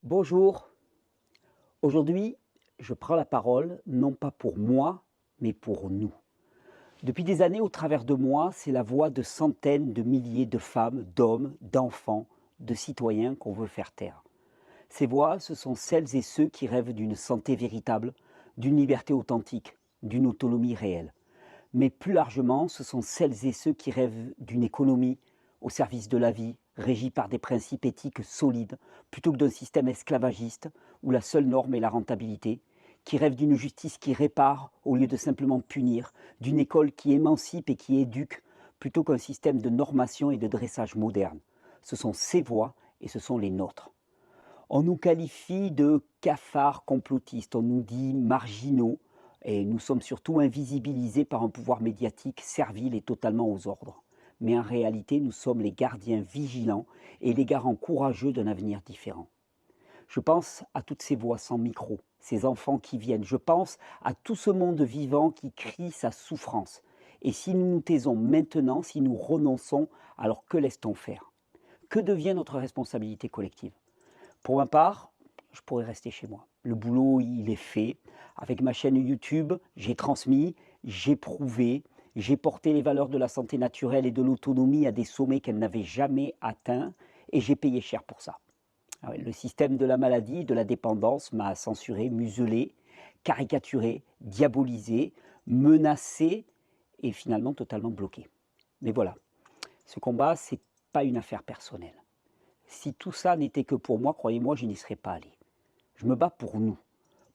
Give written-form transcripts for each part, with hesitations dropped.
Bonjour, aujourd'hui je prends la parole non pas pour moi, mais pour nous. Depuis des années, au travers de moi, c'est la voix de centaines de milliers de femmes, d'hommes, d'enfants, de citoyens qu'on veut faire taire. Ces voix, ce sont celles et ceux qui rêvent d'une santé véritable, d'une liberté authentique, d'une autonomie réelle. Mais plus largement, ce sont celles et ceux qui rêvent d'une économie au service de la vie, régie par des principes éthiques solides, plutôt que d'un système esclavagiste où la seule norme est la rentabilité, qui rêvent d'une justice qui répare au lieu de simplement punir, d'une école qui émancipe et qui éduque, plutôt qu'un système de normation et de dressage moderne. Ce sont ces voix et ce sont les nôtres. On nous qualifie de cafards complotistes, on nous dit marginaux, et nous sommes surtout invisibilisés par un pouvoir médiatique servile et totalement aux ordres. Mais en réalité, nous sommes les gardiens vigilants et les garants courageux d'un avenir différent. Je pense à toutes ces voix sans micro, ces enfants qui viennent. Je pense à tout ce monde vivant qui crie sa souffrance. Et si nous nous taisons maintenant, si nous renonçons, alors que laisse-t-on faire? Que devient notre responsabilité collective? Pour ma part, je pourrais rester chez moi. Le boulot, il est fait. Avec ma chaîne YouTube, j'ai transmis, j'ai prouvé, j'ai porté les valeurs de la santé naturelle et de l'autonomie à des sommets qu'elles n'avaient jamais atteints et j'ai payé cher pour ça. Ah ouais, le système de la maladie, de la dépendance m'a censuré, muselé, caricaturé, diabolisé, menacé et finalement totalement bloqué. Mais voilà, ce combat, ce n'est pas une affaire personnelle. Si tout ça n'était que pour moi, croyez-moi, je n'y serais pas allé. Je me bats pour nous,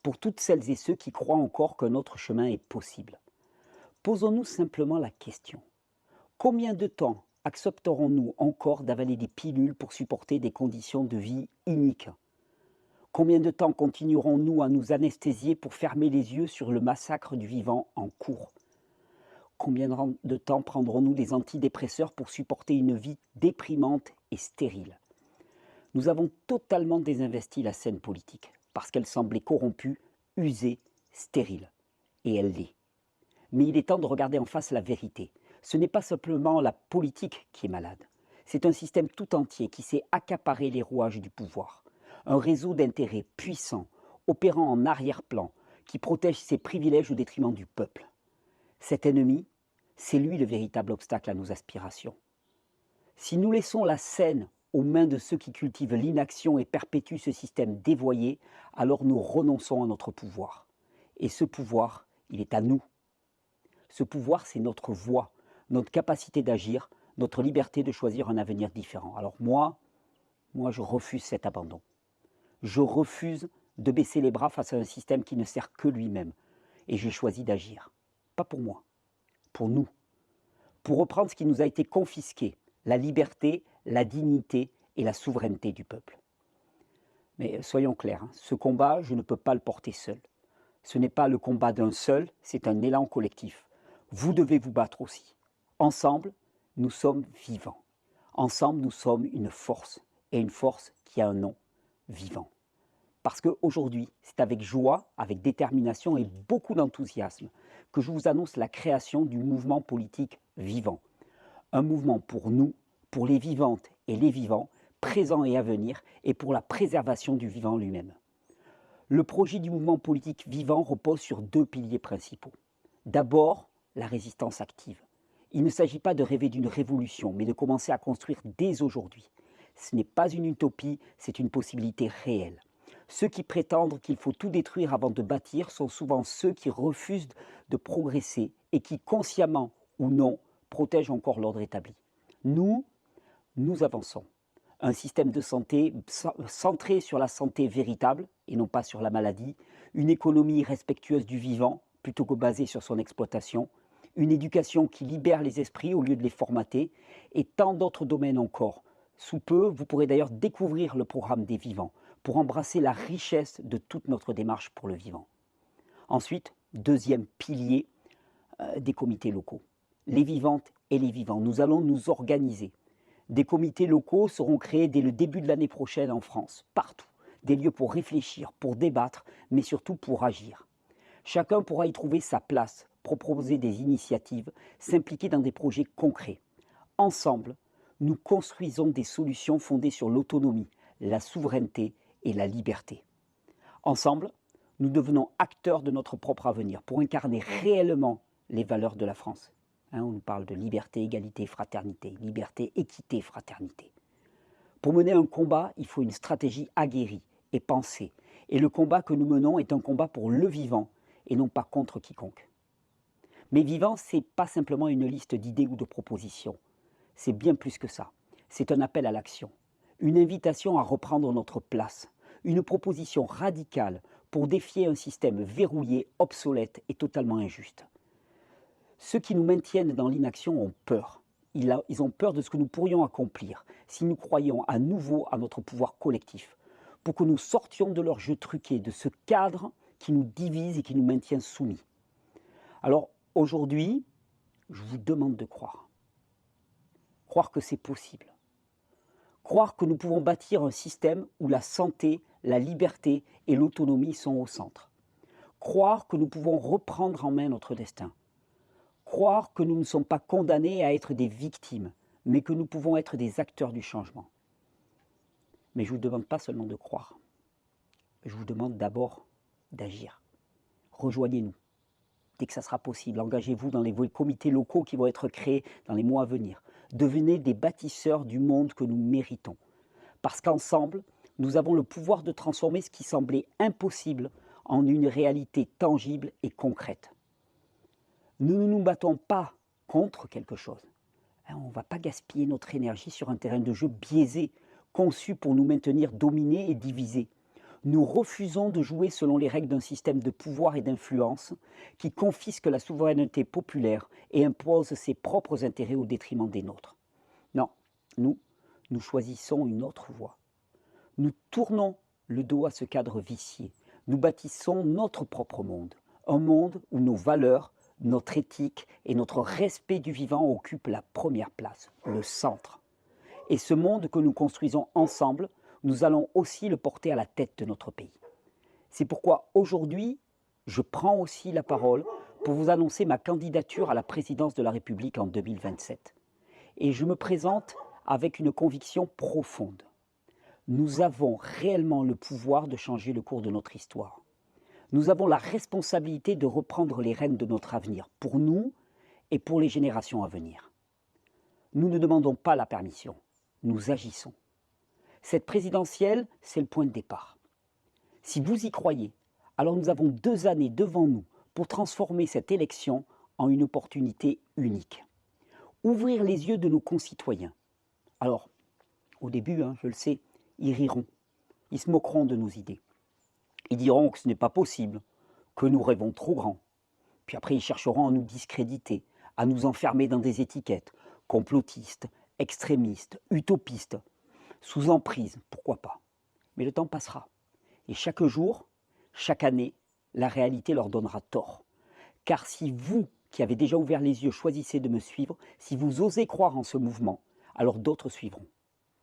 pour toutes celles et ceux qui croient encore qu'un autre chemin est possible. Posons-nous simplement la question. Combien de temps accepterons-nous encore d'avaler des pilules pour supporter des conditions de vie iniques? Combien de temps continuerons-nous à nous anesthésier pour fermer les yeux sur le massacre du vivant en cours? Combien de temps prendrons-nous des antidépresseurs pour supporter une vie déprimante et stérile? Nous avons totalement désinvesti la scène politique, parce qu'elle semblait corrompue, usée, stérile. Et elle l'est. Mais il est temps de regarder en face la vérité. Ce n'est pas simplement la politique qui est malade. C'est un système tout entier qui s'est accaparé les rouages du pouvoir. Un réseau d'intérêts puissants, opérant en arrière-plan, qui protège ses privilèges au détriment du peuple. Cet ennemi, c'est lui le véritable obstacle à nos aspirations. Si nous laissons la scène aux mains de ceux qui cultivent l'inaction et perpétuent ce système dévoyé, alors nous renonçons à notre pouvoir. Et ce pouvoir, il est à nous. Ce pouvoir, c'est notre voix, notre capacité d'agir, notre liberté de choisir un avenir différent. Alors moi, je refuse cet abandon. Je refuse de baisser les bras face à un système qui ne sert que lui-même. Et j'ai choisi d'agir. Pas pour moi, pour nous. Pour reprendre ce qui nous a été confisqué, la liberté, la dignité et la souveraineté du peuple. Mais soyons clairs, ce combat, je ne peux pas le porter seul. Ce n'est pas le combat d'un seul, c'est un élan collectif. Vous devez vous battre aussi. Ensemble, nous sommes vivants. Ensemble, nous sommes une force, et une force qui a un nom, vivant. Parce qu'aujourd'hui, c'est avec joie, avec détermination et beaucoup d'enthousiasme que je vous annonce la création du mouvement politique vivant. Un mouvement pour nous, pour les vivantes et les vivants, présents et à venir, et pour la préservation du vivant lui-même. Le projet du mouvement politique vivant repose sur deux piliers principaux. D'abord, la résistance active. Il ne s'agit pas de rêver d'une révolution, mais de commencer à construire dès aujourd'hui. Ce n'est pas une utopie, c'est une possibilité réelle. Ceux qui prétendent qu'il faut tout détruire avant de bâtir sont souvent ceux qui refusent de progresser et qui, consciemment ou non, protègent encore l'ordre établi. Nous avançons. Un système de santé centré sur la santé véritable et non pas sur la maladie, une économie respectueuse du vivant plutôt que basée sur son exploitation, une éducation qui libère les esprits au lieu de les formater et tant d'autres domaines encore. Sous peu, vous pourrez d'ailleurs découvrir le programme des vivants pour embrasser la richesse de toute notre démarche pour le vivant. Ensuite, deuxième pilier des comités locaux. Les vivantes et les vivants, nous allons nous organiser. Des comités locaux seront créés dès le début de l'année prochaine en France, partout. Des lieux pour réfléchir, pour débattre, mais surtout pour agir. Chacun pourra y trouver sa place, proposer des initiatives, s'impliquer dans des projets concrets. Ensemble, nous construisons des solutions fondées sur l'autonomie, la souveraineté et la liberté. Ensemble, nous devenons acteurs de notre propre avenir pour incarner réellement les valeurs de la France. On nous parle de liberté, égalité, fraternité. Liberté, équité, fraternité. Pour mener un combat, il faut une stratégie aguerrie et pensée. Et le combat que nous menons est un combat pour le vivant et non pas contre quiconque. Mais vivant, ce n'est pas simplement une liste d'idées ou de propositions. C'est bien plus que ça. C'est un appel à l'action, une invitation à reprendre notre place, une proposition radicale pour défier un système verrouillé, obsolète et totalement injuste. Ceux qui nous maintiennent dans l'inaction ont peur. Ils ont peur de ce que nous pourrions accomplir si nous croyions à nouveau à notre pouvoir collectif, pour que nous sortions de leur jeu truqué, de ce cadre qui nous divise et qui nous maintient soumis. Alors aujourd'hui, je vous demande de croire. Croire que c'est possible. Croire que nous pouvons bâtir un système où la santé, la liberté et l'autonomie sont au centre. Croire que nous pouvons reprendre en main notre destin. Croire que nous ne sommes pas condamnés à être des victimes, mais que nous pouvons être des acteurs du changement. Mais je ne vous demande pas seulement de croire. Je vous demande d'abord d'agir. Rejoignez-nous. Dès que ça sera possible, engagez-vous dans les comités locaux qui vont être créés dans les mois à venir. Devenez des bâtisseurs du monde que nous méritons. Parce qu'ensemble, nous avons le pouvoir de transformer ce qui semblait impossible en une réalité tangible et concrète. Nous ne nous battons pas contre quelque chose. On ne va pas gaspiller notre énergie sur un terrain de jeu biaisé, conçu pour nous maintenir dominés et divisés. Nous refusons de jouer selon les règles d'un système de pouvoir et d'influence qui confisque la souveraineté populaire et impose ses propres intérêts au détriment des nôtres. Non, nous choisissons une autre voie. Nous tournons le dos à ce cadre vicié. Nous bâtissons notre propre monde, un monde où nos valeurs, notre éthique et notre respect du vivant occupent la première place, le centre. Et ce monde que nous construisons ensemble, nous allons aussi le porter à la tête de notre pays. C'est pourquoi aujourd'hui, je prends aussi la parole pour vous annoncer ma candidature à la présidence de la République en 2027. Et je me présente avec une conviction profonde. Nous avons réellement le pouvoir de changer le cours de notre histoire. Nous avons la responsabilité de reprendre les rênes de notre avenir, pour nous et pour les générations à venir. Nous ne demandons pas la permission, nous agissons. Cette présidentielle, c'est le point de départ. Si vous y croyez, alors nous avons 2 années devant nous pour transformer cette élection en une opportunité unique. Ouvrir les yeux de nos concitoyens. Alors, au début, je le sais, ils riront, ils se moqueront de nos idées. Ils diront que ce n'est pas possible, que nous rêvons trop grand. Puis après, ils chercheront à nous discréditer, à nous enfermer dans des étiquettes, complotistes, extrémistes, utopistes, sous emprise, pourquoi pas. Mais le temps passera. Et chaque jour, chaque année, la réalité leur donnera tort. Car si vous, qui avez déjà ouvert les yeux, choisissez de me suivre, si vous osez croire en ce mouvement, alors d'autres suivront.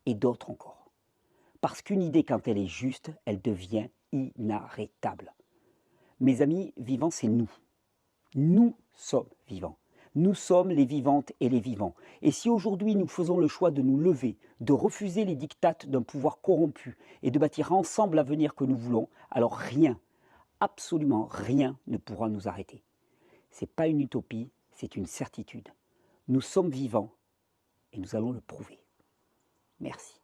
Et d'autres encore. Parce qu'une idée, quand elle est juste, elle devient inarrêtable. Mes amis, vivants, c'est nous. Nous sommes vivants. Nous sommes les vivantes et les vivants. Et si aujourd'hui nous faisons le choix de nous lever, de refuser les diktats d'un pouvoir corrompu et de bâtir ensemble l'avenir que nous voulons, alors rien, absolument rien ne pourra nous arrêter. Ce n'est pas une utopie, c'est une certitude. Nous sommes vivants et nous allons le prouver. Merci.